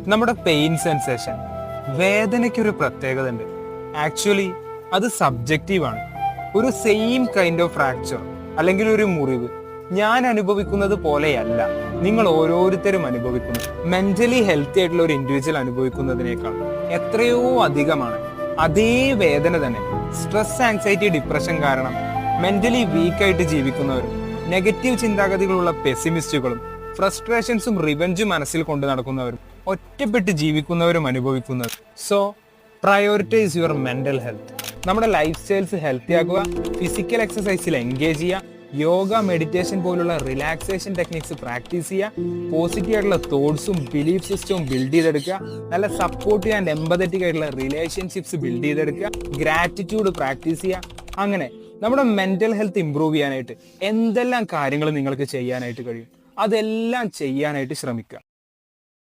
നമ്മുടെ pain sensation, വേദനയ്ക്കൊരു പ്രത്യേകത ഉണ്ട്. ആക്ച്വലി അത് സബ്ജക്റ്റീവ് ആണ്. ഒരു സെയിം കൈൻഡ് ഓഫ് ഫ്രാക്ചർ അല്ലെങ്കിൽ ഒരു മുറിവ് ഞാൻ അനുഭവിക്കുന്നത് പോലെയല്ല നിങ്ങൾ ഓരോരുത്തരും അനുഭവിക്കുന്നത്. മെന്റലി ഹെൽത്തി ആയിട്ടുള്ള ഒരു ഇൻഡിവിജ്വൽ അനുഭവിക്കുന്നതിനേക്കാൾ എത്രയോ അധികമാണ് അതേ വേദന തന്നെ സ്ട്രെസ്, ആങ്സൈറ്റി, ഡിപ്രഷൻ കാരണം മെന്റലി വീക്കായിട്ട് ജീവിക്കുന്നവരും നെഗറ്റീവ് ചിന്താഗതികളുള്ള പെസിമിസ്റ്റുകളും ഫ്രസ്ട്രേഷൻസും റിവെഞ്ചും മനസ്സിൽ കൊണ്ട് നടക്കുന്നവരും ഒറ്റപ്പെട്ട് ജീവിക്കുന്നവരും അനുഭവിക്കുന്നത്. So prioritise your mental health. നമ്മുടെ ലൈഫ് സ്റ്റൈൽസ് ഹെൽത്തി ആക്കുക, ഫിസിക്കൽ എക്സസൈസിൽ എൻഗേജ് ചെയ്യുക, യോഗ, മെഡിറ്റേഷൻ പോലുള്ള റിലാക്സേഷൻ ടെക്നിക്സ് പ്രാക്ടീസ് ചെയ്യുക, പോസിറ്റീവ് ആയിട്ടുള്ള തോട്ട്സും ബിലീഫ് സിസ്റ്റവും ബിൽഡ് ചെയ്തെടുക്കുക, നല്ല സപ്പോർട്ടീവ് ആൻഡ് എംപതറ്റിക് ആയിട്ടുള്ള റിലേഷൻഷിപ്സ് ബിൽഡ് ചെയ്തെടുക്കുക, ഗ്രാറ്റിറ്റ്യൂഡ് പ്രാക്ടീസ് ചെയ്യുക. അങ്ങനെ നമ്മുടെ മെന്റൽ ഹെൽത്ത് ഇംപ്രൂവ് ചെയ്യാനായിട്ട് എന്തെല്ലാം കാര്യങ്ങൾ നിങ്ങൾക്ക് ചെയ്യാനായിട്ട് കഴിയും അതെല്ലാം ചെയ്യാനായിട്ട് ശ്രമിക്കുക.